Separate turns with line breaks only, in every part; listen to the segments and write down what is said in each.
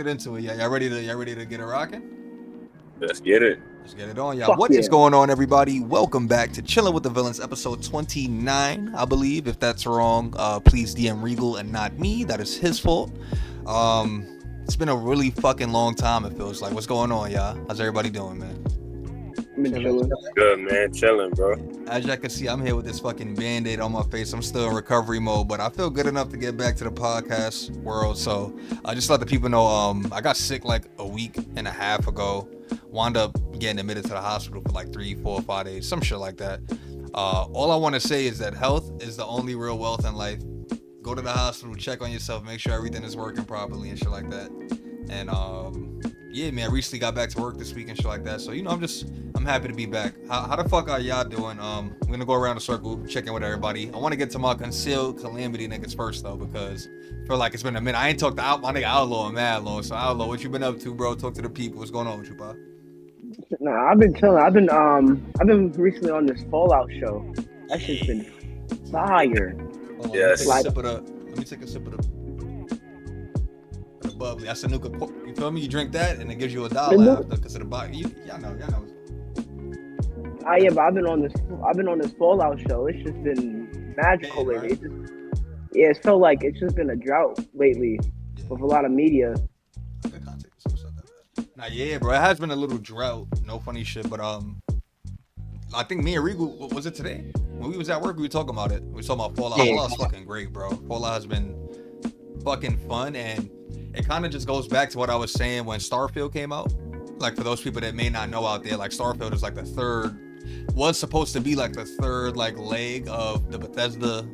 Get into it. Yeah, y'all ready to get it rocking?
Let's get it.
Let's get it on, y'all. What is going on, everybody? Welcome back to Chilling with the Villains, episode 29, I believe. If that's wrong, please DM Regal and not me. That is his fault. It's been a really fucking long time, it feels like. What's going on, y'all? How's everybody doing, man?
I'm chilling.
Good, man. Chilling, bro.
As y'all can see, I'm here with this fucking Band-Aid on my face. I'm still in recovery mode, but I feel good enough to get back to the podcast world. So I just let the people know, I got sick like a week and a half ago. Wound up getting admitted to the hospital for like 3, 4, 5 days, some shit like that. All I want to say is that health is the only real wealth in life. Go to the hospital, check on yourself, make sure everything is working properly and shit like that. And yeah, man, I recently got back to work this week and shit like that. So, you know, I'm happy to be back. How the fuck are y'all doing? I'm gonna go around the circle, check in with everybody. I want to get to my Koncealed Kalamity niggas first though, because I feel like it's been a minute. I ain't talked to my nigga Outlaw and Mad Long. So Outlaw, what you been up to, bro? Talk to the people. What's going on with you, pa?
Nah, I've been chilling. I've been recently on this Fallout show. That shit's been fire.
Hold on,
Yes.
Let me take a sip of the bubbly. That's a new. You feel me? You drink that, and it gives you $1 after because of the bottle. Y'all know.
Yeah, but I've been on this Fallout show. It's just been magical lately. It felt like it's just been a drought lately with a lot of media.
Good context. Nah, yeah, bro. It has been a little drought. No funny shit, but I think me and Regal, was it today? When we was at work, we were talking about it. We were talking about Fallout.
Yeah.
Fallout's fucking great, bro. Fallout has been fucking fun, and it kind of just goes back to what I was saying when Starfield came out. Like, for those people that may not know out there, like, Starfield is like was supposed to be like the third like leg of the Bethesda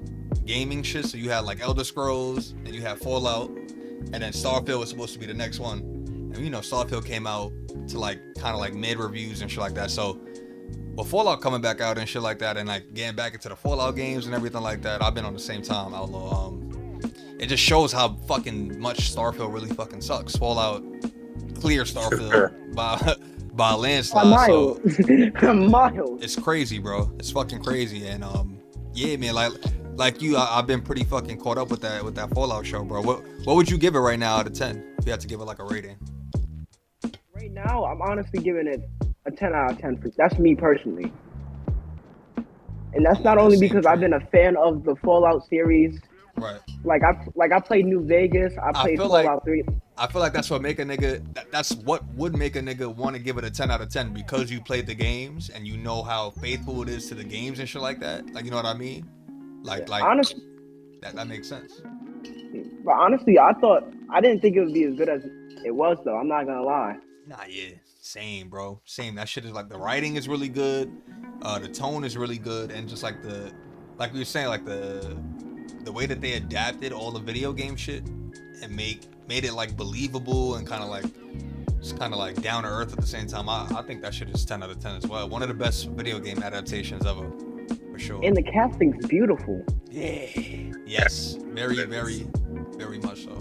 gaming shit. So you had like Elder Scrolls, and you had Fallout, and then Starfield was supposed to be the next one. And you know, Starfield came out to like kind of like mid reviews and shit like that. So with Fallout coming back out and shit like that, and like getting back into the Fallout games and everything like that, I've been on the same time, Outlaw. It just shows how fucking much Starfield really fucking sucks. Fallout clear Starfield by a landslide.
A mile.
It's crazy, bro. It's fucking crazy. And yeah, man, like you, I've been pretty fucking caught up with that Fallout show, bro. What would you give it right now out of 10 if you had to give it like a rating?
Right now, I'm honestly giving it a 10 out of 10. That's me personally. And that's not only because I've been a fan of the Fallout series.
Right.
Like I played New Vegas. I played Fallout 3.
I feel like that's what make a nigga. That's what would make a nigga want to give it a 10 out of 10 because you played the games and you know how faithful it is to the games and shit like that. Like, you know what I mean? Like
honestly,
that makes sense.
But honestly, I didn't think it would be as good as it was though. I'm not gonna lie.
Nah, yeah, same, bro. Same. That shit is like the writing is really good, the tone is really good, and just like like we were saying, like the way that they adapted all the video game shit and made it like believable and kind of like down to earth at the same time. I think that shit is 10 out of 10 as well. One of the best video game adaptations ever, for sure.
And the casting's beautiful.
Yeah. Yes. Very, very, very much so.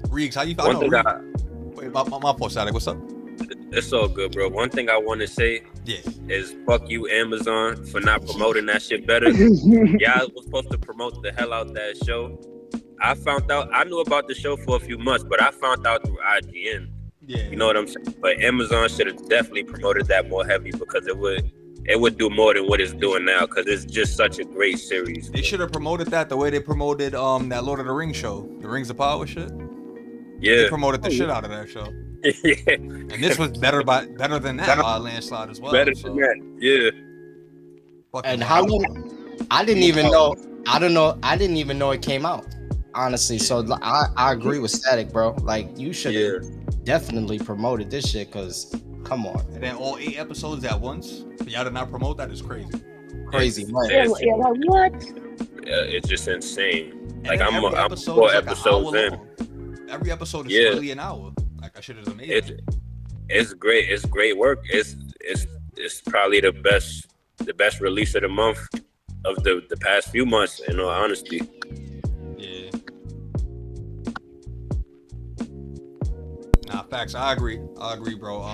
Riggs, how you feel? Wait, my post Static, what's up?
It's all good, bro. One thing I want to say is fuck you, Amazon, for not promoting that shit better. Y'all was supposed to promote the hell out that show. I knew about the show for a few months, but I found out through IGN.
Yeah.
You know what I'm saying? But Amazon should have definitely promoted that more heavy because it would do more than what it's doing now because it's just such a great series.
They should have promoted that the way they promoted that Lord of the Rings show, the Rings of Power shit.
Yeah.
They promoted the shit out of that show.
Yeah.
And this was better than that by a landslide as well.
Better than that, yeah.
And how long? I didn't even know. I didn't even know it came out. Honestly, so I agree with Static, bro. Like you should have definitely promoted this shit, cause come on.
And then all 8 episodes at once. Y'all did not promote that is crazy.
Crazy, right?
Yeah, like what?
Yeah, it's just insane. Like
I'm 4
episodes in.
Every episode is really an hour. Like that shit is amazing.
It's great. It's great work. It's probably the best release of the month of the past few months. In all honesty.
Yeah. Nah, facts. I agree, bro.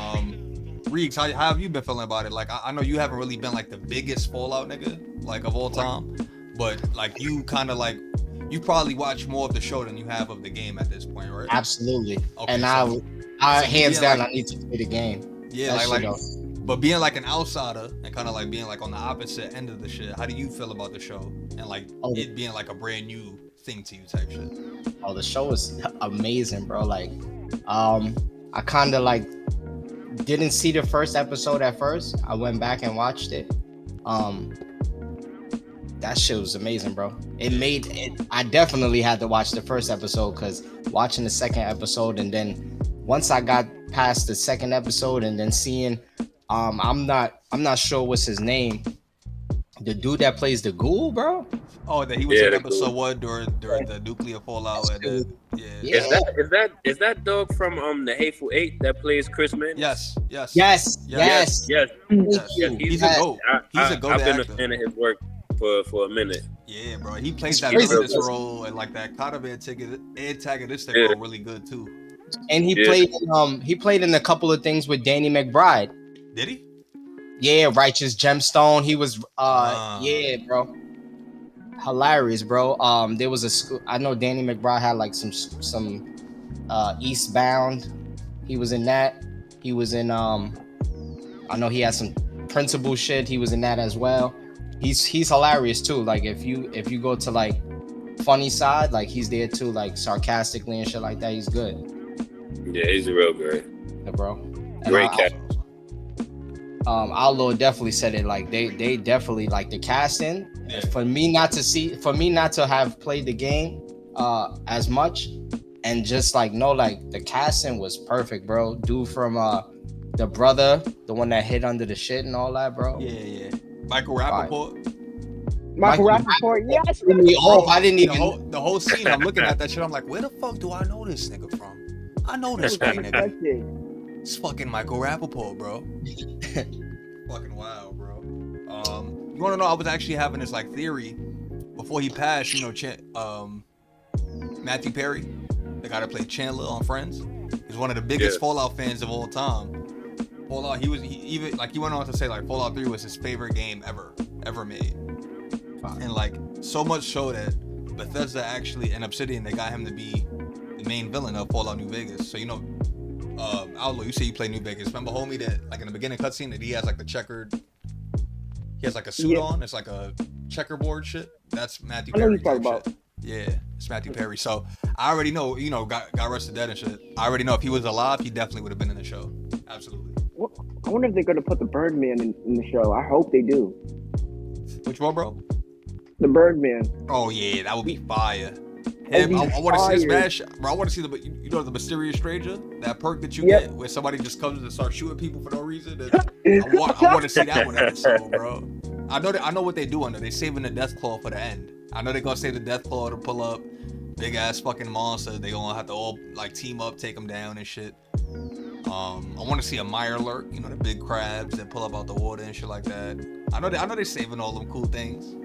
Reeks, how have you been feeling about it? Like, I know you haven't really been like the biggest Fallout nigga, like of all time, but like you you probably watch more of the show than you have of the game at this point, right?
Absolutely.
Okay,
And
so
hands down,
like,
I need to play the game.
Yeah, but being like an outsider and kind of like being like on the opposite end of the shit, how do you feel about the show and like it being like a brand new thing to you type shit?
Oh, the show is amazing, bro. Like, I kind of like didn't see the first episode at first. I went back and watched it. That shit was amazing, bro. I definitely had to watch the first episode because watching the second episode and then once I got past the second episode and then seeing, I'm not sure what's his name, the dude that plays the ghoul, bro.
Oh, that he was in episode 1 during the nuclear fallout.
Is that dog from the Hateful Eight that plays Chris Mann?
Yes.
He's a GOAT. He's a GOAT. I've been a fan of his work for a minute.
Yeah, bro. He plays that villainous role and like that kind of antagonistic role really good too.
And he played in a couple of things with Danny McBride.
Did he?
Yeah, Righteous Gemstone. He was yeah, bro. Hilarious, bro. There was a school. I know Danny McBride had like some Eastbound. He was in that. He was in I know he had some Principal shit. He was in that as well. He's hilarious too. Like if you go to like funny side, like he's there too, like sarcastically and shit like that. He's good.
Yeah, he's real good.
Yeah, bro.
Great cat.
Outlaw definitely said it. Like they definitely like the casting. Yeah. For me not to have played the game as much, and just like know like the casting was perfect, bro. Dude from the brother, the one that hid under the shit and all that, bro.
Yeah. Michael Rappaport.
Yes.
I didn't even
the whole scene. I'm looking at that shit. I'm like, where the fuck do I know this nigga from? I know this guy, nigga. It's fucking Michael Rappaport, bro. Fucking wild, bro. You want to know? I was actually having this like theory before he passed. You know, Matthew Perry, the guy that played Chandler on Friends, is one of the biggest Fallout fans of all time. Fallout, he went on to say like Fallout 3 was his favorite game ever made, and like so much so that Bethesda actually and Obsidian, they got him to be the main villain of Fallout New Vegas. So you know, Outlaw, you say you play New Vegas. Remember, homie, that like in the beginning cutscene that he has like the checkered, he has like a suit on. It's like a checkerboard shit. That's Matthew Perry. Yeah, it's Matthew Perry. So I already know, you know, got arrested dead and shit. I already know if he was alive, he definitely would have been in the show. Absolutely.
I wonder if they're gonna put the Birdman in the show. I hope they do.
Which one, bro?
The Birdman.
Oh yeah, that would be fire. I want to see his mash, bro. I want to see the Mysterious Stranger, that perk that you get where somebody just comes and starts shooting people for no reason. I want to see that one episode, bro. I know what they do under. They saving the Death Claw for the end. I know they're gonna save the Death Claw to pull up big ass fucking monster. They gonna have to all like team up, take them down and shit. I want to see a Mire Lurk, you know, the big crabs that pull up out the water and shit like that. I know they're saving all them cool things.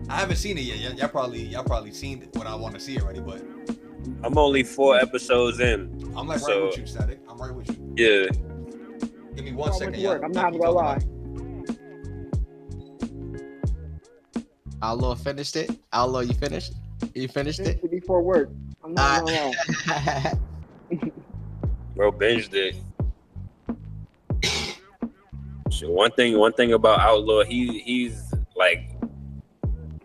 I haven't seen it yet. Y'all probably seen what I want to see already, but
I'm only 4 episodes in.
I'm like right with you, Static. I'm right with you.
Yeah.
Give me 1 second. Yeah.
I'm not gonna lie.
Outlaw finished it. Outlaw, you finished? You finished it?
Before work. I'm not gonna lie.
Bro, binged it. So one thing about Outlaw, he's like,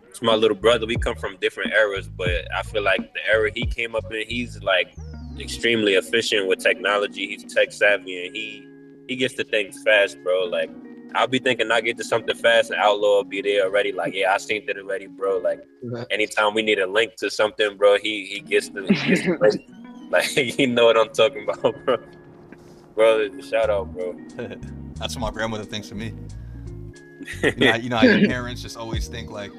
it's my little brother. We come from different eras, but I feel like the era he came up in, he's like extremely efficient with technology. He's tech savvy and he gets to things fast, bro. Like I'll be thinking I get to something fast and Outlaw will be there already. Like, yeah, I seen it already, bro. Like anytime we need a link to something, bro, he gets the like, you know what I'm talking about, bro. Bro, shout out, bro.
That's what my grandmother thinks of me. You know how your parents just always think like,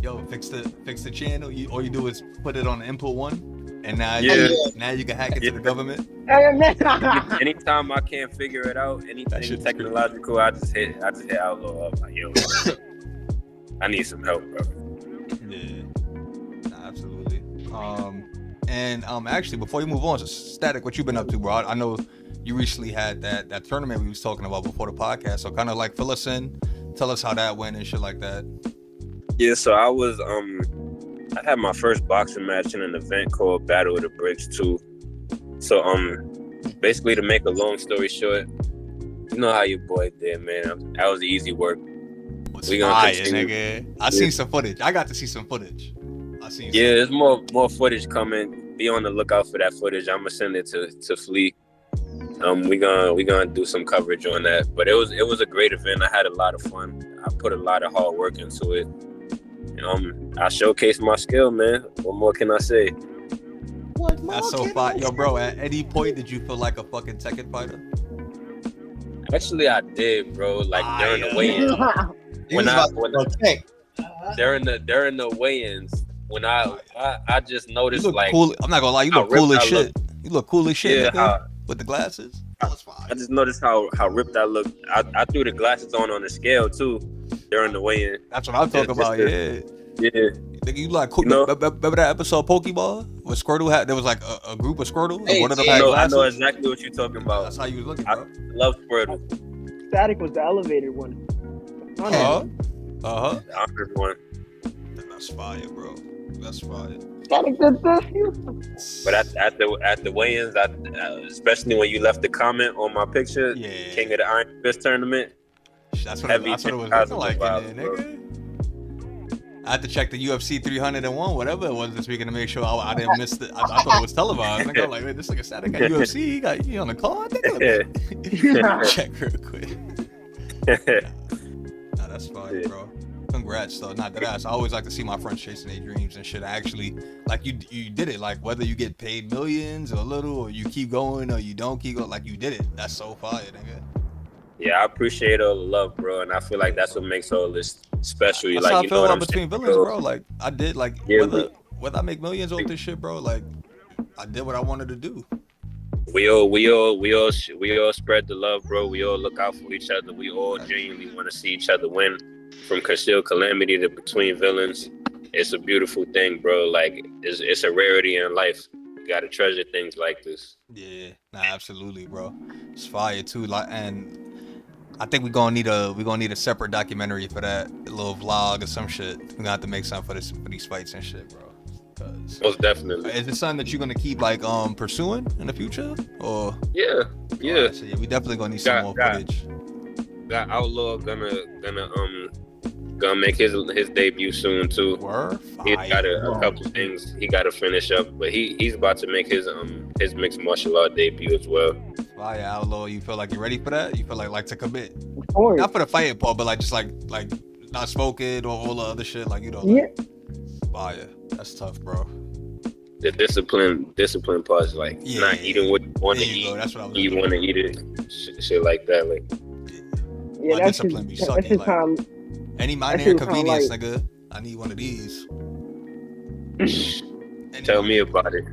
yo, fix the channel. All you do is put it on input 1, and now you can hack into the government.
Anytime I can't figure it out, anything technological, I just hit Outlaw up. Like, yo, I need some help, bro.
Yeah, nah, absolutely. And actually, before you move on, Static, what you been up to, bro? I know you recently had that tournament we was talking about before the podcast, so kind of like fill us in, tell us how that went and shit like that.
Yeah, so I was I had my first boxing match in an event called Battle of the Bricks 2. So basically, to make a long story short, you know how your boy did, man. That was easy work.
We gonna continue. Nigga. I seen some footage. I got to see some footage.
There's more footage coming. Be on the lookout for that footage. I'm gonna send it to Flea. We gonna do some coverage on that. But it was a great event. I had a lot of fun. I put a lot of hard work into it. I showcased my skill, man. What more can I say?
That's so fun. Yo, bro, at any point did you feel like a fucking Tekken fighter?
Actually, I did, bro. Like during the weigh-ins. During the weigh-ins, when I just noticed, like,
cool. I'm not gonna lie, you look cool as shit. You look cool as shit, nigga, with the glasses.
I just noticed how ripped I looked. I threw the glasses on the scale too during the weigh-in.
That's what I'm talking about. Yeah. Nigga, you like cool. Remember that episode Pokeball where Squirtle had? There was like a group of Squirtle.
Hey,
one of them had glasses.
I know exactly what you're talking about.
That's how you was looking, bro.
I love Squirtle.
Static was the elevated one.
The honored one.
That's fire, bro. That's fire.
Static did this.
But at the weigh-ins, especially when you left the comment on my picture, King of the Iron Fist tournament.
That's what it was looking like in there, nigga. I had to check the UFC 301, whatever it was this weekend, to make sure I didn't miss it. I thought it was televised. I like, wait, this nigga Static got UFC. He on the card? Check real quick. Nah, that's fine, bro. Congrats, though. Not that ass. I always like to see my friends chasing their dreams and shit. Actually, like you did it. Like whether you get paid millions or little, or you keep going or you don't keep going, like you did it. That's so fire, nigga.
Yeah, I appreciate all the love, bro, and I feel like that's what makes all this special.
That's how I feel about Between Villains, bro. Like I did, like whether I make millions off this shit, bro. Like I did what I wanted to do.
We all spread the love, bro. We all look out for each other. We all genuinely want to see each other win. From Koncealed Kalamity to Between Villains, it's a beautiful thing, bro. Like it's a rarity in life. You gotta treasure things like this.
Yeah, absolutely, bro. It's fire too. Like, and I think we're gonna need a separate documentary for that, a little vlog or some shit. We're gonna have to make something for these fights and shit, bro.
Most definitely.
Is it something that you're gonna keep like pursuing in the future, or?
Yeah.
Right, so we definitely gonna need some more footage.
Got Outlaw gonna make his debut soon too. He's got a couple things he got to finish up, but he's about to make his mixed martial art debut as well.
Fire, Outlaw. You feel like you're ready for that? You feel like to commit? Not for the fighting part, but like just like not smoking or all the other shit. Like fire. That's tough, bro.
The discipline part is like not eating what you want to eat.
That's what I was
you want to eat it, shit like that. Like
that's discipline be sucking.
Any minor inconvenience, nigga. I need one of these.
Tell me about it.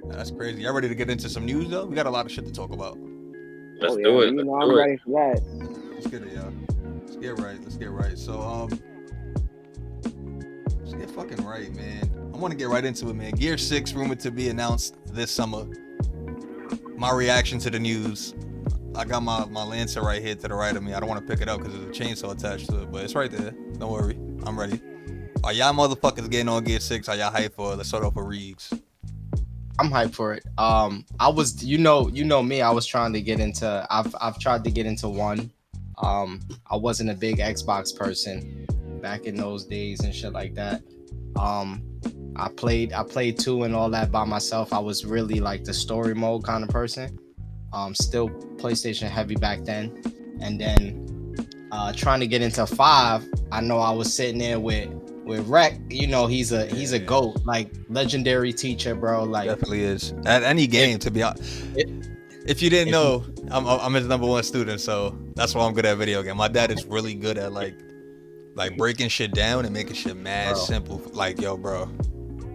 That's crazy. Y'all ready to get into some news though? We got a lot of shit to talk about.
Let's do it.
I'm ready for that.
Let's get it, y'all. Let's get right. So let's get fucking right, man. I want to get right into it, man. Gear 6 rumored to be announced this summer. My reaction to the news. I got my Lancer right here to the right of me. I don't want to pick it up because there's a chainsaw attached to it, but it's right there. Don't worry. I'm ready. Are y'all motherfuckers getting on Gear 6? Are y'all hyped for it? Let's start off with Reeves.
I'm hyped for it. I was, you know me. I was trying to get into. I've tried to get into 1. I wasn't a big Xbox person back in those days and shit like that. I played 2 and all that by myself. I was really like the story mode kind of person. Still PlayStation heavy back then, and then trying to get into 5. I know I was sitting there with Rec. You know, he's a GOAT, like legendary teacher, bro. Like
definitely is at any game. To be honest, if you didn't know, I'm his #1 student, so that's why I'm good at video game. My dad is really good at like breaking shit down and making shit mad simple. Like yo, bro.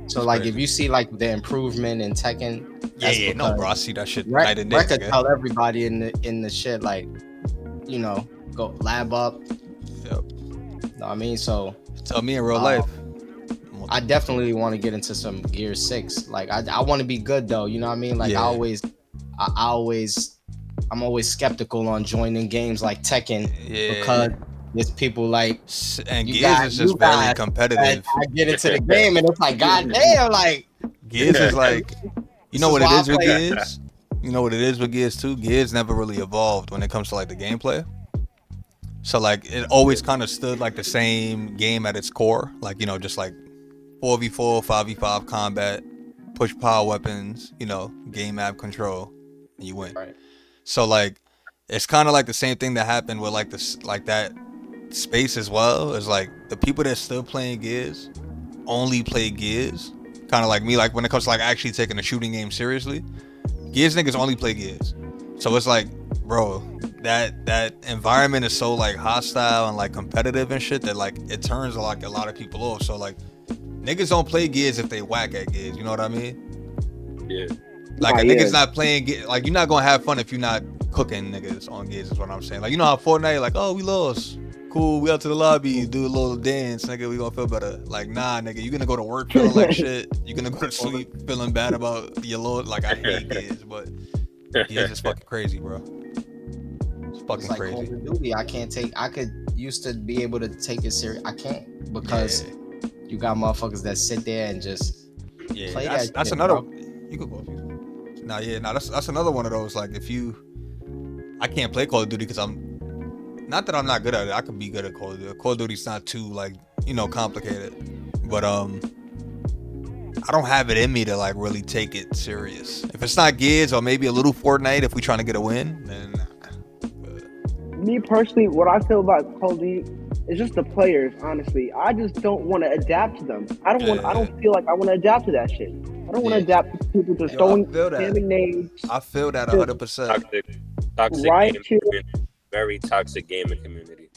So like crazy. If you see like the improvement in Tekken,
no, bro, I see that shit night and day.
I could tell everybody in the shit like, you know, go lab up.
Yep.
Know what I mean? So
tell me in real life.
I definitely want to get into some Gear 6. Like I want to be good though. You know what I mean? Like I'm always skeptical on joining games like Tekken It's people like,
and Gears is just very competitive.
I get into the game and it's like, goddamn, like
Gears is like, you know what it is with Gears? You know what it is with Gears too? Gears never really evolved when it comes to like the gameplay. So like it always kind of stood like the same game at its core, like, you know, just like 4v4, 5v5 combat, push power weapons, you know, game map control, and you win.
Right.
So like it's kind of like the same thing that happened with like this, like that space as well. Is like the people that still playing Gears only play Gears, kind of like me. Like when it comes to like actually taking a shooting game seriously, Gears niggas only play Gears. So it's like, bro, that environment is so like hostile and like competitive and shit that like it turns like a lot of people off. So like niggas don't play Gears if they whack at Gears. You know what I mean?
Yeah.
Like a nigga's not playing Gears. Like you're not gonna have fun if you're not cooking niggas on Gears. Is what I'm saying. Like you know how Fortnite, like, oh, we lost. Cool, we out to the lobby, do a little dance, nigga, we gonna feel better. Like, nah, nigga, you gonna go to work feeling like shit. You gonna go to sleep feeling bad about your load. Like, I hate Gears, but Gears is fucking crazy, bro. It's fucking
like
crazy.
Call of Duty, I could used to be able to take it serious. I can't because you got motherfuckers that sit there and just play that.
That's
shit,
another.
bro.
You could go. That's another one of those. Like, I can't play Call of Duty because not that I'm not good at it. I could be good at Call of Duty. Call of Duty's not too like, you know, complicated. But I don't have it in me to like really take it serious. If it's not Gears or maybe a little Fortnite, if we trying to get a win, then
Me personally, what I feel about Call of Duty is just the players. Honestly, I just don't want to adapt to them. I don't feel like I want to adapt to that shit. I don't want to adapt to people just throwing spamming names.
I feel that 100%.
Toxic very toxic gaming community.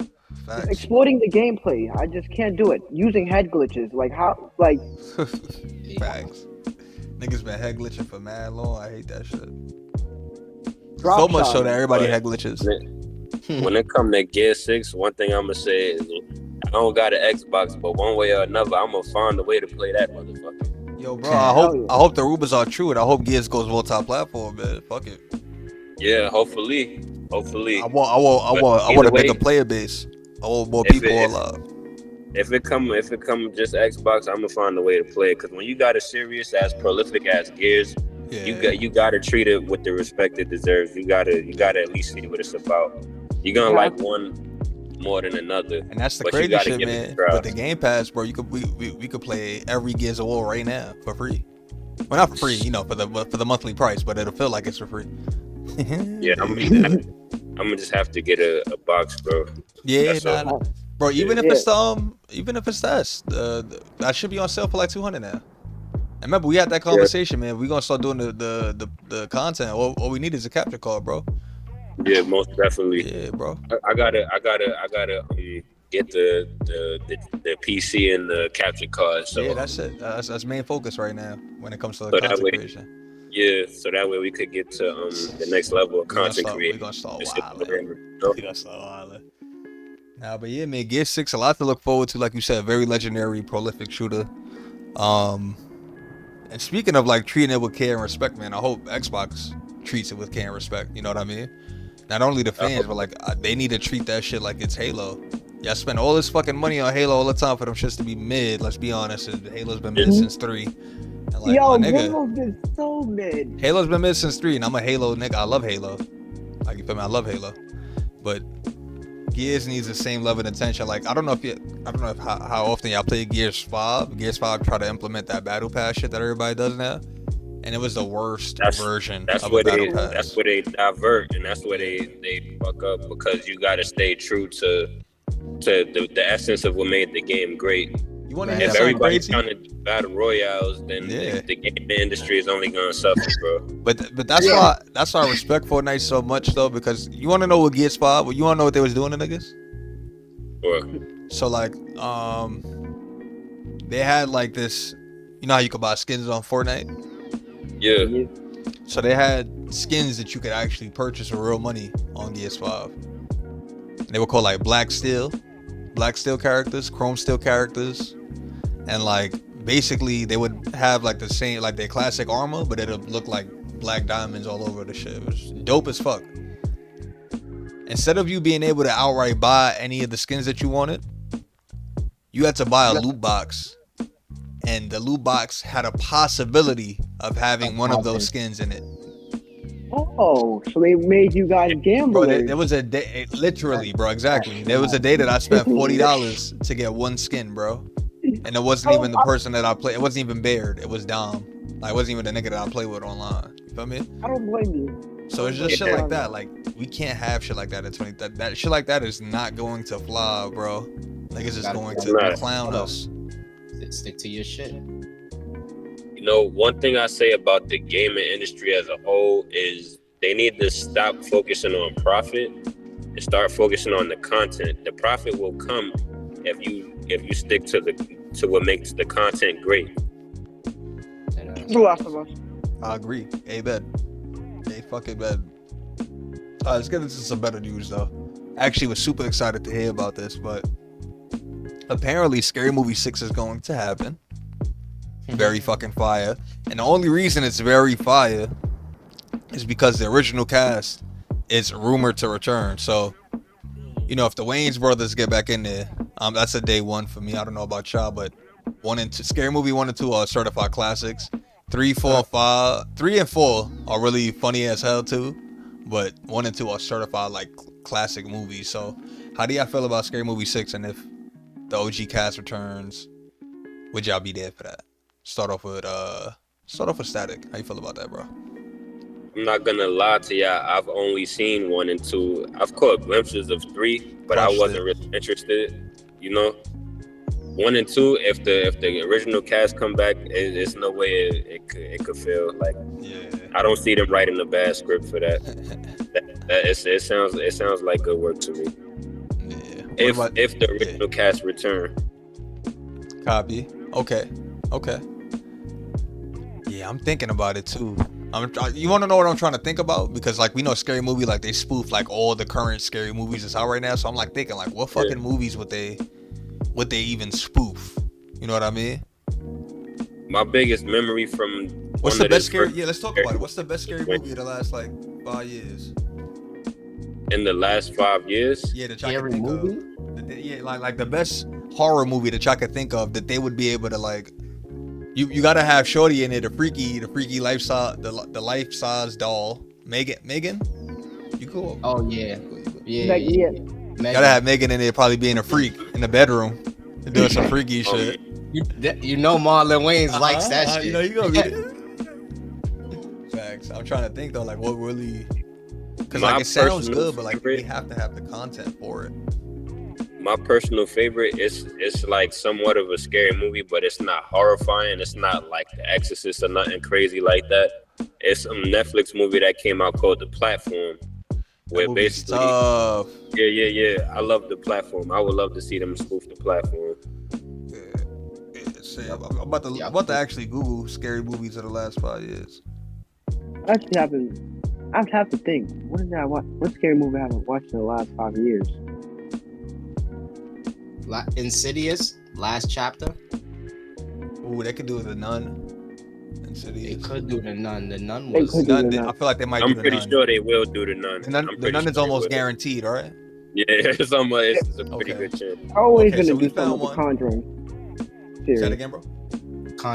Facts.
Exploiting the gameplay. I just can't do it. Using head glitches. Like how? Like.
Facts. Niggas been head glitching for mad long. I hate that shit.
So
much so that everybody head glitches.
When it come to Gear 6, one thing I'm gonna say is I don't got an Xbox, but one way or another, I'm gonna find a way to play that motherfucker.
Yo, bro, I hope the rumors are true, and I hope Gears goes multi-platform, man. Fuck it.
Yeah, hopefully.
I want a bigger player base. I want more people alive.
If it come just Xbox, I'm gonna find a way to play it. Cause when you got a serious as prolific as Gears, you gotta treat it with the respect it deserves. You gotta at least see what it's about. You're gonna like one more than another. And
that's the crazy shit, man. With the Game Pass, bro, we could play every Gears of War right now for free. Well, not for free, you know, for the monthly price, but it'll feel like it's for free.
Yeah, I'm gonna just have to get a box, bro.
Yeah, bro. Even if it's that should be on sale for like $200 now. And remember, we had that conversation, man. We're gonna start doing the content. All we need is a capture card, bro.
Yeah, most definitely.
Yeah, bro.
I gotta get the PC and the capture card. So
yeah, that's it. That's main focus right now when it comes to the content creation.
Yeah, so that way we could get to the next level of content creation.
We're gonna start wilding. Nah, but yeah, man, Gear 6, a lot to look forward to. Like you said, very legendary, prolific shooter. And speaking of like treating it with care and respect, man, I hope Xbox treats it with care and respect. You know what I mean? Not only the fans, but like they need to treat that shit like it's Halo. Y'all spend all this fucking money on Halo all the time for them shits to be mid. Let's be honest, Halo's been mid since 3. Like,
yo, Halo's been so mid.
Halo's been mid since 3, and I'm a Halo nigga. I love Halo. Like, you feel me? I love Halo. But Gears needs the same level of attention. Like, I don't know if how often y'all play Gears 5. Gears 5 try to implement that battle pass shit that everybody does now, and it was the worst version of a battle pass.
That's where they divert, and that's where they fuck up, because you got to stay true to the essence of what made the game great.
You want to
if everybody's trying to do battle royales, then the game industry is only gonna suffer, bro.
But that's why I respect Fortnite so much, though, because you want to know what Gears 5? Well, you want to know what they was doing to niggas?
What?
So like, they had like this. You know how you could buy skins on Fortnite?
Yeah.
So they had skins that you could actually purchase for real money on Gears 5. They were called like Black Steel characters, Chrome Steel characters, and like basically they would have like the same, like their classic armor, but it'll look like black diamonds all over the shit. It was dope as fuck. instead of you being able to outright buy any of the skins that you wanted, you had to buy a loot box. And the loot box had a possibility of having one of those skins in it.
Oh, so they made you guys gamblers.
Bro, there was a day, literally, bro, exactly. There was a day that I spent $40 to get one skin, bro. And it wasn't even the person that I played. It wasn't even Baird. It was Dom. Like, it wasn't even the nigga that I play with online. You feel me?
I don't blame you.
So it's just shit like that. Like, we can't have shit like that in 20. That shit like that is not going to fly, bro. Like, it's just going to clown us.
Stick to your shit.
You know, one thing I say about the gaming industry as a whole is they need to stop focusing on profit and start focusing on the content. The profit will come if you stick to what makes the content great.
The Last of Us.
I agree. Bed. Fucking bed. Let's get into some better news though. Actually, was super excited to hear about this, but apparently Scary Movie 6 is going to happen. Very fucking fire. And the only reason it's very fire is because the original cast is rumored to return. So, you know, if the Wayans brothers get back in there, that's a day one for me. I don't know about y'all, but 1 and 2, Scary Movie 1 and 2 are certified classics. 3, 4, 5, 3 and 4 are really funny as hell too, but 1 and 2 are certified like classic movies. So, how do y'all feel about Scary Movie 6? And if the OG cast returns, would y'all be there for that? Start off with Static. How you feel about that, bro?
I'm not gonna lie to y'all. I've only seen 1 and 2. I've caught glimpses of 3, but I wasn't really interested. You know, 1 and 2. If the original cast come back, there's no way it could fail. Like, I don't see them writing a bad script for that. It sounds like good work to me. Yeah. If the original cast return.
Copy. Okay. Yeah, I'm thinking about it too. You want to know what I'm trying to think about? Because like we know Scary Movie, like they spoof like all the current Scary Movies that's out right now. So I'm like thinking like, what fucking movies would they even spoof? You know what I mean?
My biggest memory from
what's the best scary? Yeah, let's talk about it. What's the best scary movie of the last like 5 years?
In the last 5 years?
Yeah, that y'all can think of. Yeah, like the best horror movie that y'all could think of that they would be able to like. You gotta have Shorty in it, the freaky life-size doll. Megan, you cool?
Oh yeah.
Gotta have Megan in there, probably being a freak in the bedroom, and doing some freaky shit.
You know Marlon Wayans likes that shit.
You know you gonna be. Facts. I'm trying to think though, like what really, because like it sounds good, but like we have to have the content for it.
My personal favorite is like somewhat of a scary movie, but it's not horrifying. It's not like The Exorcist or nothing crazy like that. It's some Netflix movie that came out called The Platform, where basically, yeah. I love The Platform. I would love to see them spoof The Platform.
I'm about to actually Google scary movies of the last 5 years.
I'd have to think. What scary movie I haven't watched in the last 5 years?
Insidious, last chapter.
Ooh, they could do The Nun. Insidious.
They could do The Nun. The Nun was.
I feel like they might.
I'm pretty sure they will do The Nun.
The Nun is almost guaranteed, all right?
Yeah, it's a pretty good chance.
Always gonna do something with The Conjuring series.
Say that again, bro.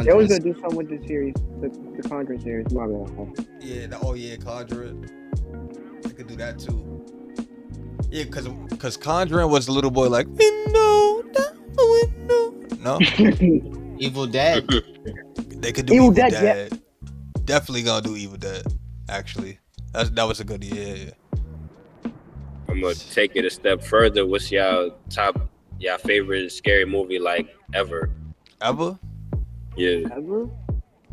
They always gonna do something with the series, the Conjuring series. My bad.
Yeah, Conjuring. They could do that too. Yeah, because Conjuring was the little boy like, window, no?
Evil Dead.
They could do Evil Dead. Yeah. Definitely gonna do Evil Dead, actually. That was a good idea.
I'm gonna take it a step further. What's y'all favorite scary movie like ever?
Ever?
Yeah.
Ever?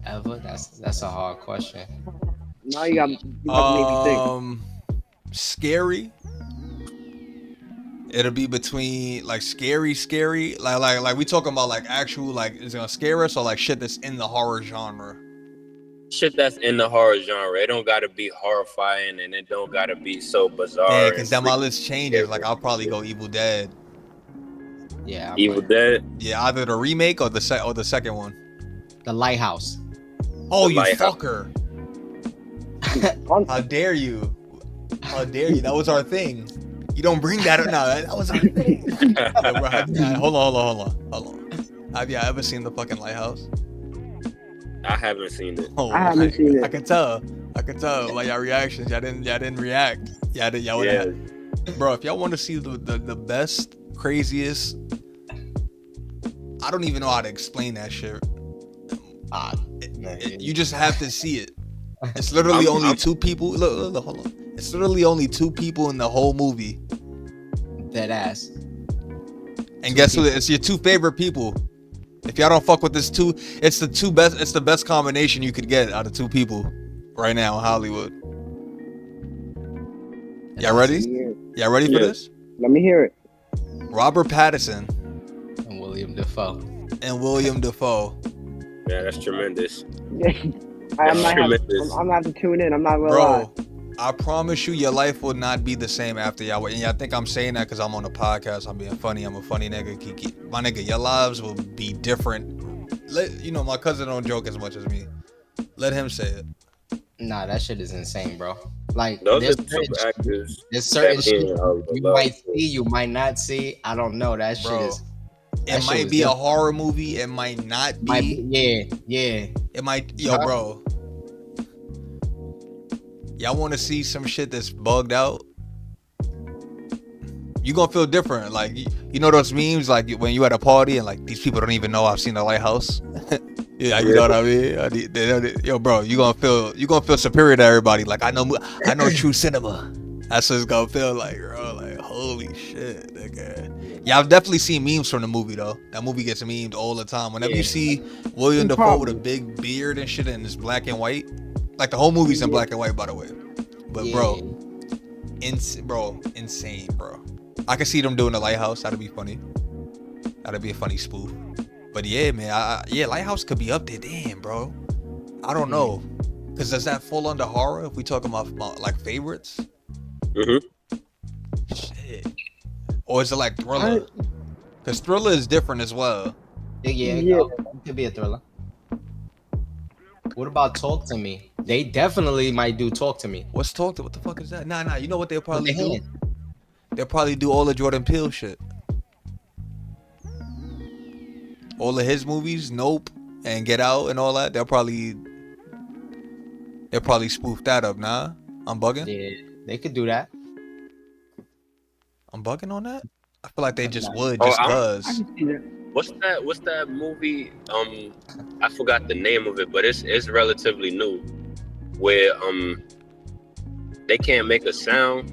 That's a hard question.
Now you got to make me think.
Scary. It'll be between like scary, like we talking about like actual like is it gonna scare us or like shit that's in the horror genre?
Shit that's in the horror genre. It don't gotta be horrifying and it don't gotta be so bizarre.
Yeah, because then my list changes. Like I'll probably go Evil Dead.
Yeah,
Evil Dead.
Yeah, either the remake or the second one.
The Lighthouse.
Oh, you fucker! How dare you? How dare you? That was our thing. You don't bring that up. No, that was. Hold on. Have y'all ever seen the fucking lighthouse?
I haven't seen it.
I haven't seen it.
I can tell by y'all reactions. Y'all didn't react. Y'all would have. Bro, if y'all want to see the best, craziest, I don't even know how to explain that shit. You just have to see it. It's literally only two people. Look, hold on. It's literally only two people in the whole movie.
Dead ass.
And guess what? It's your two favorite people. If y'all don't fuck with this two, it's the best combination you could get out of two people right now in Hollywood. Y'all ready? Y'all ready for this?
Let me hear it.
Robert Pattinson
And William Dafoe.
Yeah, that's tremendous.
I'm gonna have to tune in. I'm not gonna lie.
I promise you, your life will not be the same after y'all. And y'all think I'm saying that because I'm on a podcast. I'm being funny. I'm a funny nigga. Kiki. My nigga, your lives will be different. My cousin don't joke as much as me. Let him say it.
Nah, that shit is insane, bro. Like,
those are two actors.
There's certain shit you might see, you might not see. I don't know. That shit is.
It might be a horror movie. It might not be.
Yeah.
It might. Bro. Y'all want to see some shit that's bugged out? You gonna feel different. Like, you know those memes, like when you at a party and like these people don't even know I've seen the lighthouse. Yeah, you know what I mean. Yo, bro, you gonna feel superior to everybody. Like I know true cinema. That's what it's gonna feel like, bro. Like holy shit, nigga. Yeah, I've definitely seen memes from the movie though. That movie gets memed all the time. Whenever you see William Dafoe with a big beard and shit and it's black and white. Like the whole movie's in black and white, by the way. But bro, insane, bro. I can see them doing the lighthouse. That'd be funny. That'd be a funny spoof. But yeah, man, lighthouse could be up there. Damn, bro. I don't know, cause does that fall under horror if we talking about like favorites?
Mm-hmm.
Shit. Or is it like thriller? Cause thriller is different as well.
Yeah. It could be a thriller. What about Talk to Me? They definitely might do Talk to Me.
What's Talk to? What the fuck is that? Nah. You know what they'll probably do? They'll probably do all the Jordan Peele shit. All of his movies, Nope, and Get Out, and all that. They'll probably spoof that up. Nah, I'm bugging.
Yeah, they could do that.
I'm bugging on that. I feel like they just would, just cause.
I can see that.
What's that movie? I forgot the name of it, but it's relatively new. Where they can't make a sound,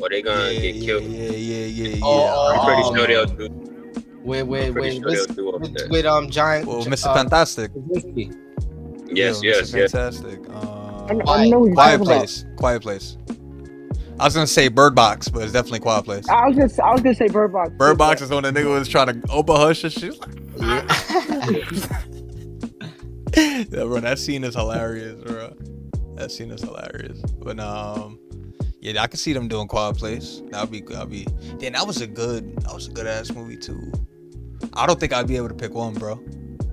or they gonna get killed.
Yeah.
I'm pretty sure they'll do.
With giant.
Well, Mr. Fantastic.
Yes.
Fantastic.
I know
Quiet Place. I was gonna say Bird Box, but it's definitely Quiet Place.
I was gonna say Bird Box.
Bird Box is when the nigga was trying to open hush and shit. Yeah, bro, that scene is hilarious, bro. But yeah, I can see them doing Quiet Place. That'd be. Damn, that was a good ass movie too. I don't think I'd be able to pick one, bro.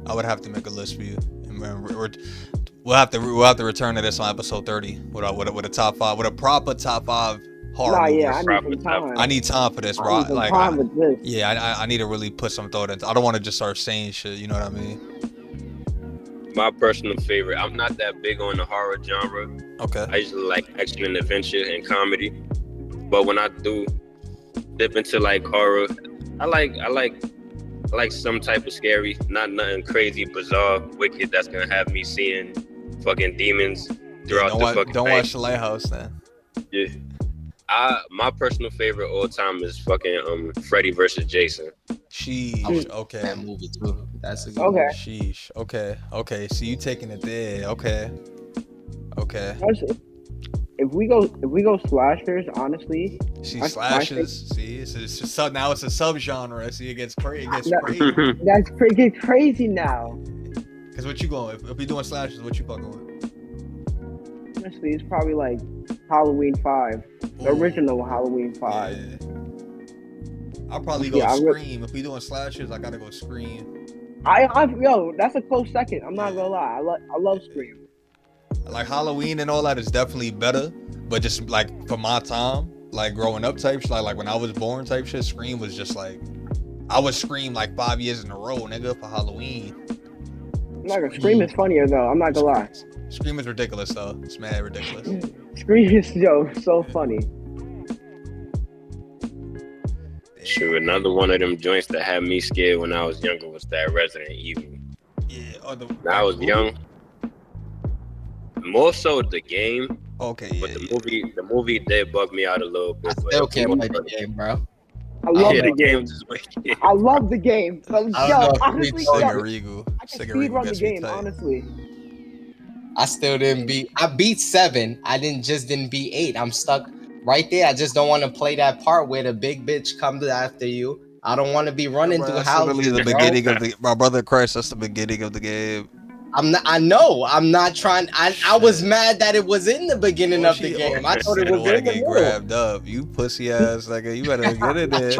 I would have to make a list for you. And we'll have to return to this on episode 30 with a top 5, with a proper top 5 horror movies.
Yeah, I need some time.
I need time for this, bro. I need to really put some thought into. I don't want to just start saying shit. You know what I mean?
My personal favorite. I'm not that big on the horror genre.
Okay.
I usually like action and adventure and comedy. But when I do dip into like horror, I like some type of scary, not nothing crazy, bizarre, wicked that's gonna have me seeing fucking demons throughout the fucking
Don't watch The Lighthouse then.
Yeah. My personal favorite all time is fucking Freddy versus Jason.
Sheesh. Okay.
That movie too. That's a good
Okay.
movie.
Sheesh. Okay. So you taking it there? Okay.
If we go slashers, honestly.
See, slashes. See, it's now it's a subgenre. See, it gets crazy.
That's pretty crazy now.
Cause what you going? If we doing slashes, what you fucking with?
Honestly, it's probably like Halloween 5, the original Halloween 5.
Yeah. I'll probably go Scream. If we doing slashers, I gotta go Scream.
That's a close second. I'm not gonna lie. I love Scream.
Like Halloween and all that is definitely better, but just like for my time, like growing up type shit, like when I was born type shit, Scream was just like, I would scream like 5 years in a row, nigga, for Halloween.
Scream is funnier though. I'm not gonna lie.
Scream is ridiculous though. It's mad ridiculous.
Scream is so funny.
Sure, another one of them joints that had me scared when I was younger was that Resident Evil.
Yeah,
when I was young. More so the game.
Okay,
but the movie did bug me out a little bit.
I still can't play the game, bro.
I love the game. I love the game. Honestly, I can speedrun the game. Honestly,
I still didn't beat. I beat 7. I didn't beat 8. I'm stuck right there. I just don't want to play that part where the big bitch comes after you. I don't want to be running through houses.
The beginning of the my brother Christ. That's the beginning of the game.
I know. I'm not trying. I was mad that it was in the beginning of the game. I thought it was in the middle.
Grabbed up. You pussy ass nigga. You better get in there.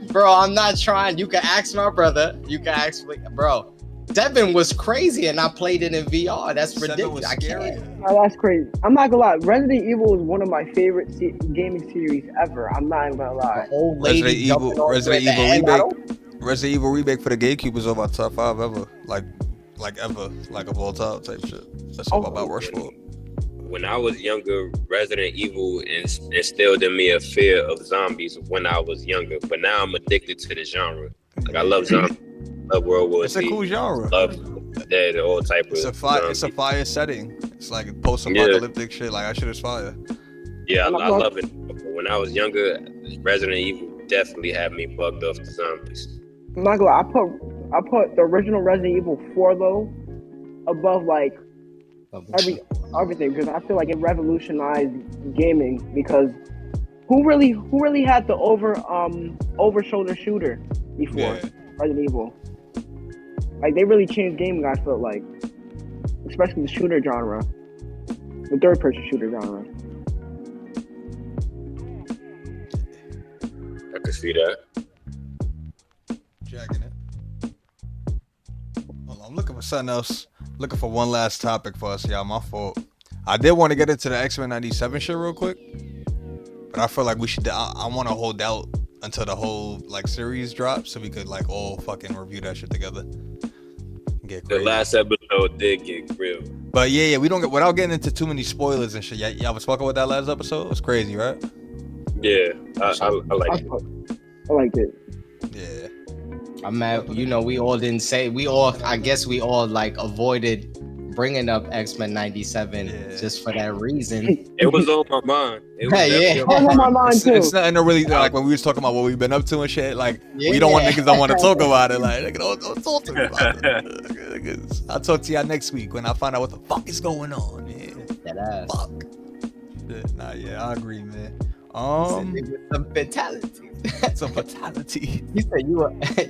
Bro, I'm not trying. You can ask my brother. You can ask me, bro. 7 was crazy, and I played it in VR. That's ridiculous. I can't.
Oh, that's crazy. I'm not gonna lie. Resident Evil is one of my favorite gaming series ever. I'm not even gonna lie.
Resident Evil remake for the GameCube is on my top 5 ever. Like ever, like of all time type shit. That's all about Rushmore.
When I was younger, Resident Evil instilled in me a fear of zombies when I was younger. But now I'm addicted to the genre. Like I love zombies, love World War Z.
It's a cool genre.
Love dead, all type of.
It's a fire setting. It's like post-apocalyptic shit. Like that shit is fire.
Yeah, I love it. When I was younger, Resident Evil definitely had me bugged off the zombies.
I'm not gonna lie, I put the original Resident Evil 4 though above like everything because I feel like it revolutionized gaming because who really had the over shoulder shooter before Resident Evil? Like they really changed gaming. I felt like, especially the shooter genre, the third person shooter genre.
I could see that.
Jacking it. Hold on, I'm looking for something else. Looking for one last topic for us, y'all. My fault. I did want to get into the X-Men 97 shit real quick, but I feel like we should. I want to hold out until the whole like series drops so we could like all fucking review that shit together. Get crazy.
The last episode did get real.
But yeah, we don't get without getting into too many spoilers and shit. Y'all was fucking with that last episode. It was crazy, right?
Yeah, I liked it.
I liked it.
Yeah.
I'm mad. We all didn't say. I guess we all like avoided bringing up X-Men 97 just for that reason.
It was on my mind.
It was on my mind too.
It's nothing to really like when we was talking about what we've been up to and shit. Like we don't want niggas don't want to talk about it. Like nigga, don't talk to me about it. I'll talk to y'all next week when I find out what the fuck is going on. Man.
That ass.
Fuck. Nah, yeah, I agree, man.
Some fatality.
Some fatality.
You said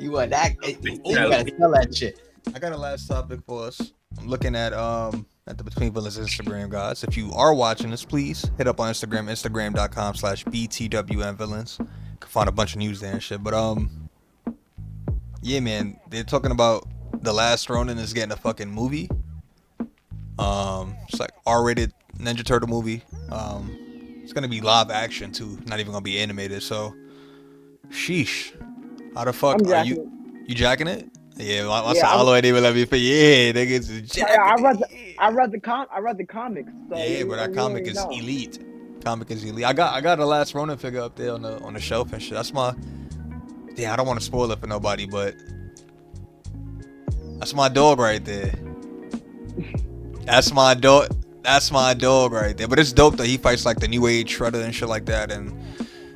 you an actor. You gotta tell that shit.
I got a last topic for us. I'm looking at the Between Villains Instagram, guys. If you are watching this, please hit up on Instagram, instagram.com/BTWNVillains. You can find a bunch of news there and shit. But yeah, man, they're talking about The Last Ronin is getting a fucking movie. It's like R-rated Ninja Turtle movie. It's gonna be live action too, not even gonna be animated. So, sheesh. How the fuck are you jacking it? Yeah, my son all the way they would let me fit. Yeah, niggas jacking.
I read the comics. So
yeah, but that comic is elite. Comic is elite. I got a Last Ronin figure up there on the shelf and shit. That's my. Yeah, I don't want to spoil it for nobody, but that's my dog right there. That's my dog. That's my dog right there. But it's dope that he fights like the New Age Shredder and shit like that, and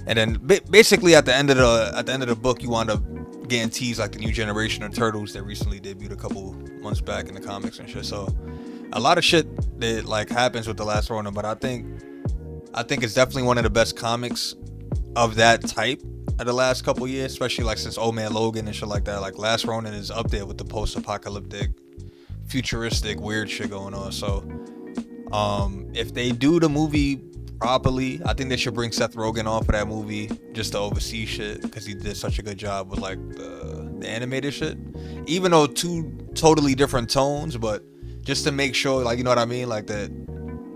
then basically at the end of the book, you wind up getting teased like the new generation of turtles that recently debuted a couple months back in the comics and shit. So a lot of shit that like happens with The Last Ronin, but I think it's definitely one of the best comics of that type of the last couple years, especially like since Old Man Logan and shit like that. Like Last Ronin is up there with the post-apocalyptic, futuristic, weird shit going on. So if they do the movie properly, I think they should bring Seth Rogen on for that movie just to oversee shit because he did such a good job with like the animated shit, even though two totally different tones, but just to make sure, like, you know what I mean, like that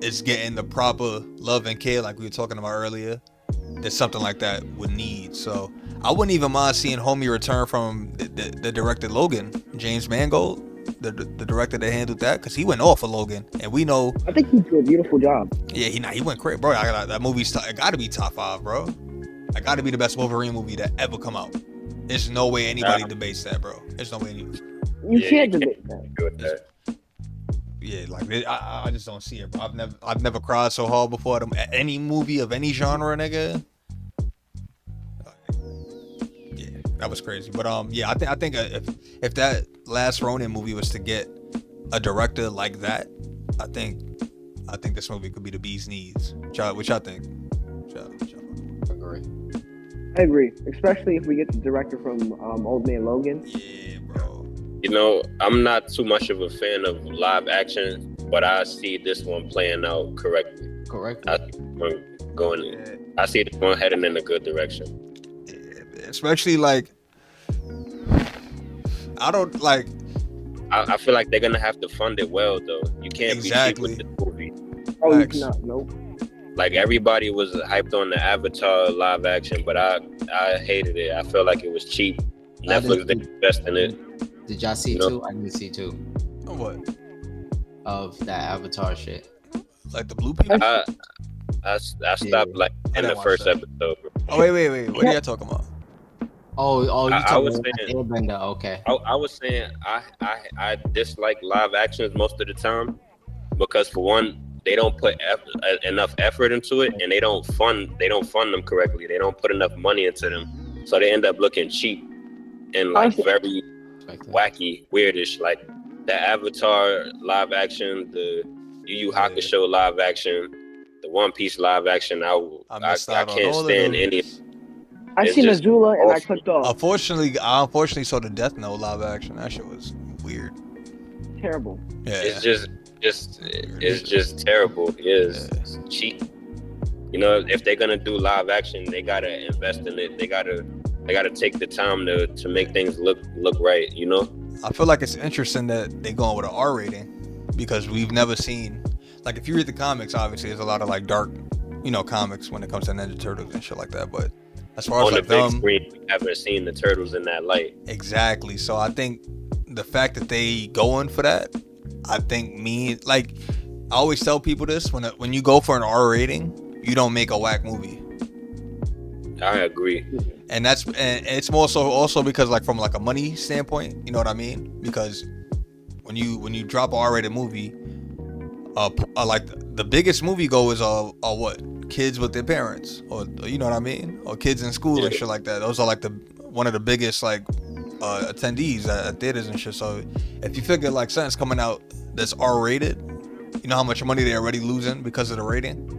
it's getting the proper love and care like we were talking about earlier. that something like that would need. So I wouldn't even mind seeing homie return from the director Logan, James Mangold, the director that handled that, because he went off of Logan, and we know.
I think he did a beautiful job.
Yeah, he went crazy, bro. That movie's it got to be top 5, bro. It got to be the best Wolverine movie that ever come out. There's no way anybody debates that, bro. There's no way
you can't debate that.
Yeah, like I just don't see it, bro. I've never cried so hard before any movie of any genre, nigga. Yeah, that was crazy. But yeah, I think if that last Ronin movie was to get a director like that, I think this movie could be the bee's knees. What y'all think?
Agree.
I agree, especially if we get the director from Old Man Logan.
Yeah, bro.
You know, I'm not too much of a fan of live action, but I see this one playing out correctly. I see it going heading in a good direction.
Yeah, especially like, I don't like.
I feel like they're gonna have to fund it well, though. You can't be cheap with the movie.
Oh, you cannot. Nope.
Like, everybody was hyped on the Avatar live action, but I hated it. I felt like it was cheap. Netflix didn't invest in it.
Did y'all see 2? I didn't see 2.
What?
Of that Avatar shit.
Like the blue people?
I stopped like in the first episode.
Oh, wait. What are y'all talking about?
Oh, you talking about Airbender? Okay.
I was saying I dislike live actions most of the time because, for one, they don't put enough effort into it, and they don't fund them correctly. They don't put enough money into them, so they end up looking cheap and like very wacky, weirdish. Like the Avatar live action, the Yu Yu Hakusho live action, the One Piece live action. I can't stand any.
I seen Azula and I clicked off.
Unfortunately saw the Death Note live action. That shit was weird.
Terrible.
Yeah.
It's just terrible. It's cheap. You know, if they're gonna do live action, they gotta invest in it. They gotta take the time to make things look right. You know.
I feel like it's interesting that they're going with an R rating because we've never seen. Like, if you read the comics, obviously there's a lot of like dark, comics when it comes to Ninja Turtles and shit like that. But as far as like
the big screen, we haven't seen the Turtles in that light.
Exactly. So I think the fact that they going for that, I think I always tell people this: when you go for an R rating, you don't make a whack movie.
I agree.
And it's more so also because, like, from like a money standpoint, you know what I mean? Because when you drop an R-rated movie, like the biggest movie goers are what? Kids with their parents, or you know what I mean? Or kids in school and shit like that. Those are like one of the biggest like attendees at theaters and shit. So if you figure like something's coming out that's R-rated, you know how much money they're already losing because of the rating.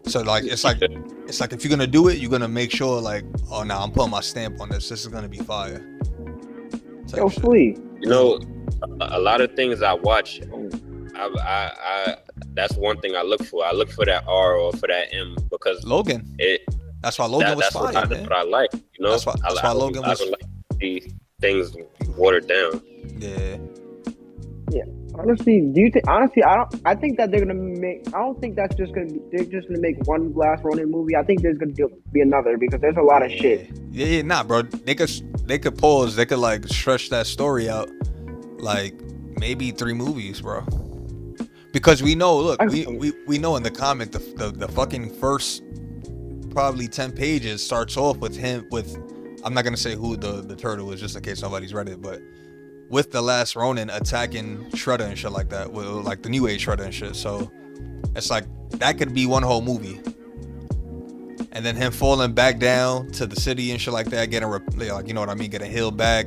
So like it's like if you're gonna do it, you're gonna make sure like, oh no, I'm putting my stamp on this. This is gonna be fire.
Yo, Flea.
You know, a lot of things I watch, I that's one thing I look for. I look for that R or for that M because
Logan. That's why Logan was fire.
That's what I like. You know,
that's why Logan was.
I would like to see things watered down.
Yeah.
Yeah. Honestly, I think that they're gonna make. I don't think that's just gonna be. They're just gonna make one last Ronin movie. I think there's gonna be another because there's a lot of shit.
Yeah, nah, bro. They could pause. They could like stretch that story out, like maybe 3 movies, bro. Because we know. Look, we know in the comic the fucking first probably 10 pages starts off with him with. I'm not gonna say who the turtle is just in case nobody's read it, but. With the last Ronin attacking Shredder and shit like that, with like the New Age Shredder and shit. So it's like that could be one whole movie. And then him falling back down to the city and shit like that, getting like, you know what I mean, getting healed back,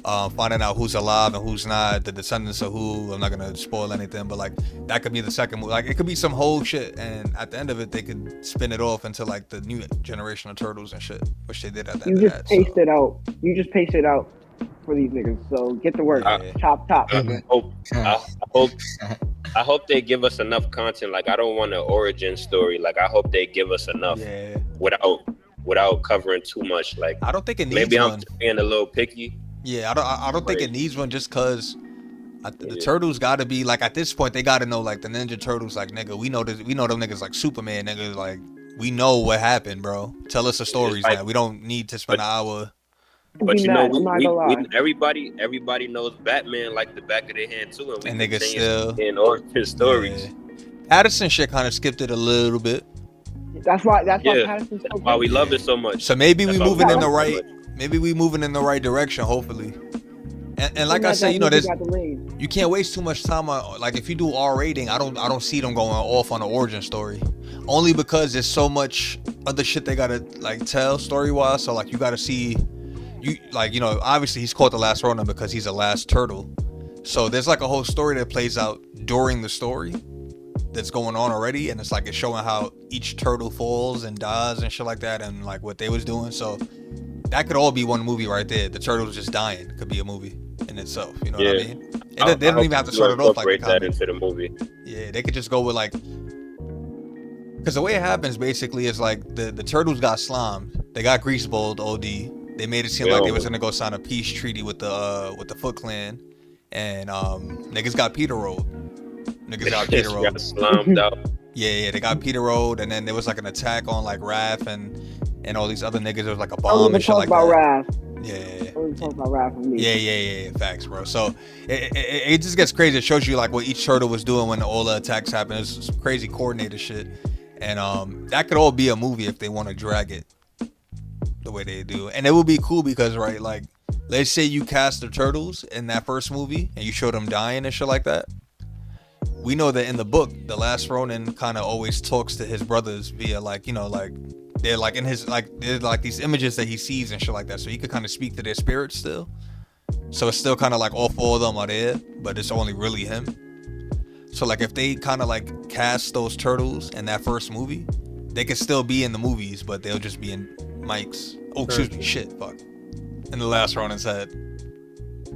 finding out who's alive and who's not, the descendants of who. I'm not gonna spoil anything, but like that could be the second movie. Like it could be some whole shit, and at the end of it, they could spin it off into like the new generation of turtles and shit, which they did at the end of that.
You just paste it out for these niggas, so get to work. Chop.
I hope they give us enough content. Like, I don't want an origin story. Like, I hope they give us enough without covering too much. Like,
I don't think it needs
maybe
one.
I'm being a little picky.
Yeah, I don't think it needs one just cause the turtles gotta be like, at this point they gotta know like the Ninja Turtles, like, nigga, we know them niggas like Superman, niggas, like we know what happened, bro. Tell us the stories now. We don't need to spend an hour.
But you know, everybody knows Batman like the back of their hand too, and we
niggas still
in origin stories.
Patterson shit kind of skipped it a little bit.
That's why Patterson's so
why we love it so much.
So maybe we moving in the right. Maybe we moving in the right direction. Hopefully. And like I said, you know, you can't waste too much time on, like, if you do R rating, I don't see them going off on the origin story, only because there's so much other shit they gotta like tell story wise. So like you gotta see, you like, you know, obviously he's called the Last Ronin because he's the last turtle. So there's like a whole story that plays out during the story that's going on already, and it's like it's showing how each turtle falls and dies and shit like that, and like what they was doing. So that could all be one movie right there. The turtles just dying could be a movie in itself. You know what I mean? They don't even have to start it off like
that into the movie.
Yeah, they could just go with like, because the way it happens basically is like the turtles got slimed. They got grease balled OD. They made it seem like they was gonna go sign a peace treaty with the Foot Clan, and niggas got Peter rolled. Niggas got Peter rolled.
Got slimed out.
Yeah, they got Peter rolled, and then there was like an attack on like Raph and all these other niggas. There was like a bomb and shit like that.
Raph.
Yeah.
Talk about Raph with me.
Yeah. Facts, bro. So it just gets crazy. It shows you like what each turtle was doing when all the attacks happened. It's some crazy coordinated shit, and that could all be a movie if they want to drag it the way they do. And it would be cool because, right, like, let's say you cast the turtles in that first movie and you show them dying and shit like that. We know that in the book, the Last Ronin kind of always talks to his brothers via, like, you know, like, they're like in his, like, they're like these images that he sees and shit like that. So he could kind of speak to their spirits still. So it's still kind of like all four of them are there, but it's only really him. So like if they kind of like cast those turtles in that first movie, they could still be in the movies, but they'll just be in Mike's. Oh, excuse me, shit, fuck. In the Last Ronin's head.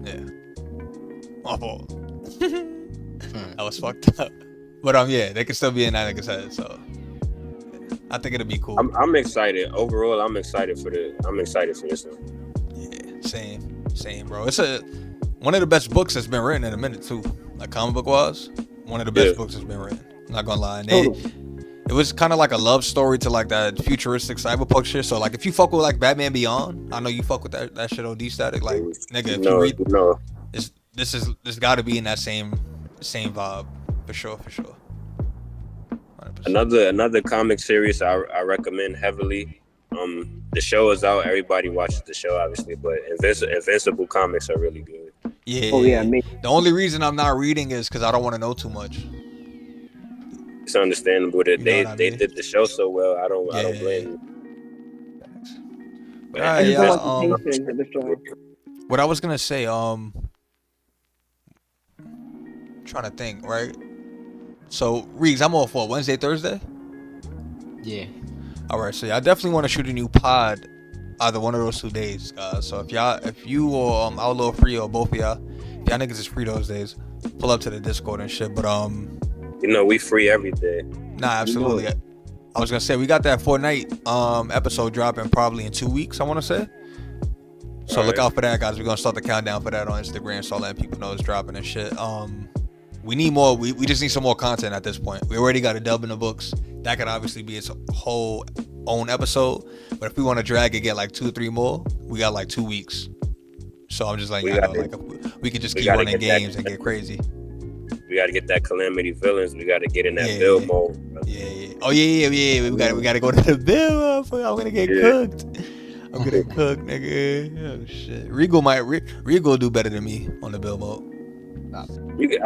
Yeah. My fault. I was fucked up. But yeah, they could still be in that nigga's head, so I think it'll be cool.
I'm excited. Overall, I'm excited for this one.
Yeah, same, bro. It's one of the best books that's been written in a minute too. Like comic book wise, one of the best books that's been written. I'm not gonna lie. It was kind of like a love story to like that futuristic cyberpunk shit. So like if you fuck with like Batman Beyond, I know you fuck with that shit OD static. Like nigga, if you read this got to be in that same vibe for sure. 100%.
Another comic series I recommend heavily. The show is out. Everybody watches the show, obviously, but Invincible comics are really good.
Yeah.
Oh yeah, me.
The only reason I'm not reading is because I don't want to know too much.
It's understandable that they did the show so well. I don't blame
you. What I was gonna say, trying to think, right? So Reeves, I'm all for Wednesday, Thursday.
Yeah.
All right, so I definitely want to shoot a new pod either one of those 2 days, guys. So if you or Outlaw Free or both of y'all, if y'all niggas is free those days, pull up to the Discord and shit. But
you know, we free every day.
Nah, absolutely. You know, I was gonna say we got that Fortnite episode dropping probably in 2 weeks, I want to say. So look out for that, guys. We're gonna start the countdown for that on Instagram, so letting people know it's dropping and shit. We need more. We just need some more content at this point. We already got a dub in the books. That could obviously be its whole own episode. But if we want to drag it, get like 2 or 3 more, we got like 2 weeks. So I'm just like, we could just keep running games and get crazy.
We got to get that Calamity Villains. We got to get in that build mode.
Yeah. Oh yeah. We got to go to the build. I'm gonna get cooked. I'm gonna cook, nigga. Oh shit. Regal do better than me on the build mode.
I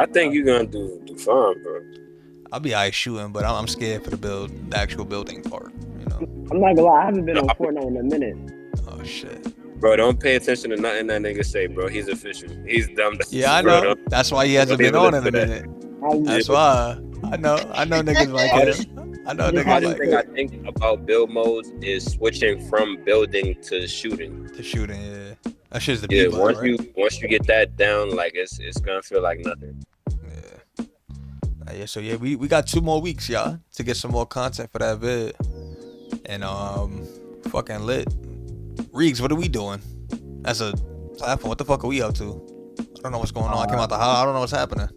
think you're gonna do fine, bro.
I'll be alright shooting, but I'm scared for the actual building part. You know.
I'm not gonna lie, I haven't been on Fortnite in a minute.
Oh shit.
Bro, don't pay attention to nothing that nigga say, bro. He's official. He's dumb.
Yeah, I know. That's why he hasn't been on in a minute. That's why. I know niggas like it. I know niggas like it.
I think about build modes is switching from building to shooting.
Yeah. That shit's the beat.
Once you get that down, like it's gonna feel like nothing.
Yeah. So yeah, we got 2 more weeks, y'all, to get some more content for that vid. And fucking lit. Reegs, what are we doing as a platform? What the fuck are we up to? I don't know what's going on. I came out the house. I don't know what's happening.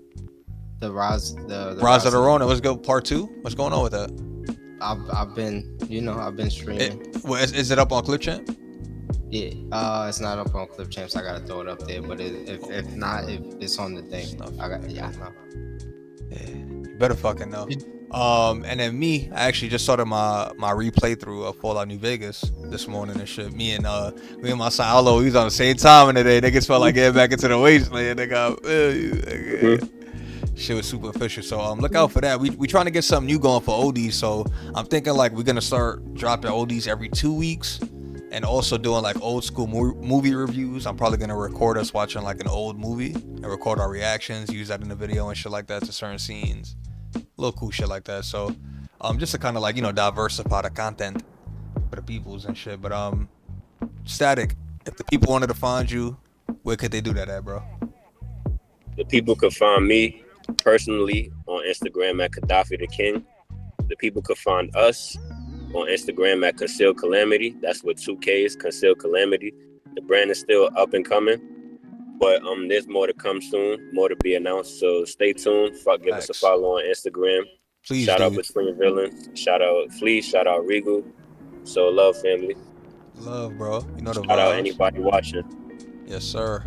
The Rise
of the Ronin. Let's go part 2. What's going on with that?
I've been, I've been streaming.
Is it up on Clip Champ?
Yeah, it's not up on Clip Champs. I gotta throw it up there. But if not, if it's on the thing, I know.
Yeah, you better fucking know. And then me, I actually just started my replay through of Fallout New Vegas this morning and shit. Me and my son Allo, we was on the same time in the day. Niggas felt like getting back into the wasteland. Shit was super official. So look out for that. We trying to get something new going for oldies. So I'm thinking like we're gonna start dropping oldies every 2 weeks. And also doing like old school movie reviews. I'm probably gonna record us watching like an old movie and record our reactions, use that in the video and shit like that to certain scenes. Little cool shit like that. So just to kind of like, diversify the content for the peoples and shit. But Static, if the people wanted to find you, where could they do that at, bro?
The people could find me personally on Instagram at Gaddafi the King. The people could find us on Instagram at Koncealed Kalamity. That's with 2 Ks, Koncealed Kalamity. The brand is still up and coming, but there's more to come soon, more to be announced. So stay tuned. Give us a follow on Instagram.
Please.
Shout out Between Villains. Shout out Flea. Shout out Regal. So love, family.
Love, bro. You know the vibes.
Shout out anybody watching.
Yes, sir.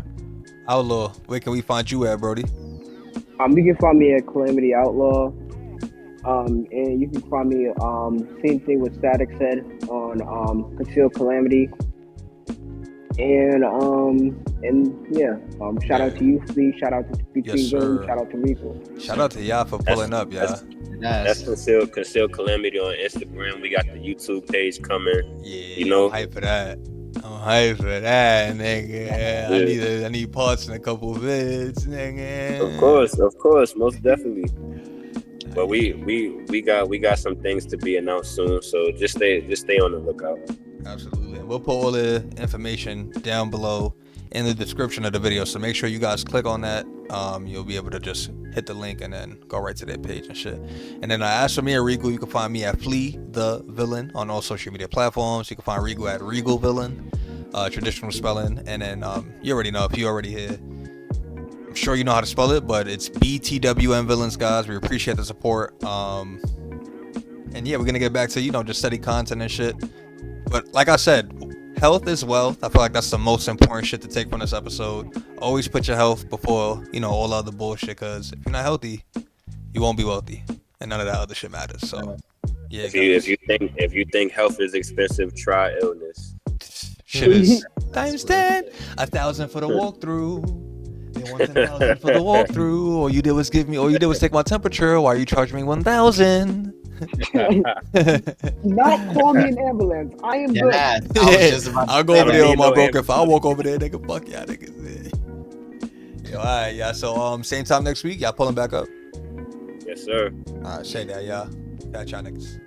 Outlaw, where can we find you at, Brody?
You can find me at Calamity Outlaw. And you can find me, same thing with Static said, on Koncealed Kalamity. And shout out to you, Flea. Shout out to Between Villains. Shout out to Rico.
Shout out to y'all for pulling up, y'all.
That's Koncealed Kalamity on Instagram. We got the YouTube page coming.
Yeah, I'm hype for that. Nigga. Yeah. I need parts in a couple of vids, nigga.
Of course, most definitely. But we got some things to be announced soon, so just stay on the lookout.
Absolutely. We'll put all the information down below in the description of the video, so make sure you guys click on that. You'll be able to just hit the link and then go right to that page and shit. And then as for me and Regal, you can find me at Flea the Villain on all social media platforms. You can find Regal at Regal Villain, traditional spelling. And then you already know, if you already here, I'm sure you know how to spell it, but it's BTWM Villains, guys. We appreciate the support. And yeah, we're gonna get back to just steady content and shit. But like I said, health is wealth. I feel like that's the most important shit to take from this episode. Always put your health before all other bullshit, because if you're not healthy, you won't be wealthy, and none of that other shit matters. So yeah,
if you think health is expensive, try illness.
Shit is times 10, 1,000 for the walkthrough. They want 10,000 for the walkthrough. All you did was take my temperature. Why are you charging me 1,000?
Not call me an ambulance. I am good.
I'll go over there on my broken phone. I'll walk over there, nigga. Fuck y'all niggas. Yo, all right, yeah. So same time next week. Y'all pulling back up?
Yes, sir.
All right, say that, y'all. Catch y'all niggas.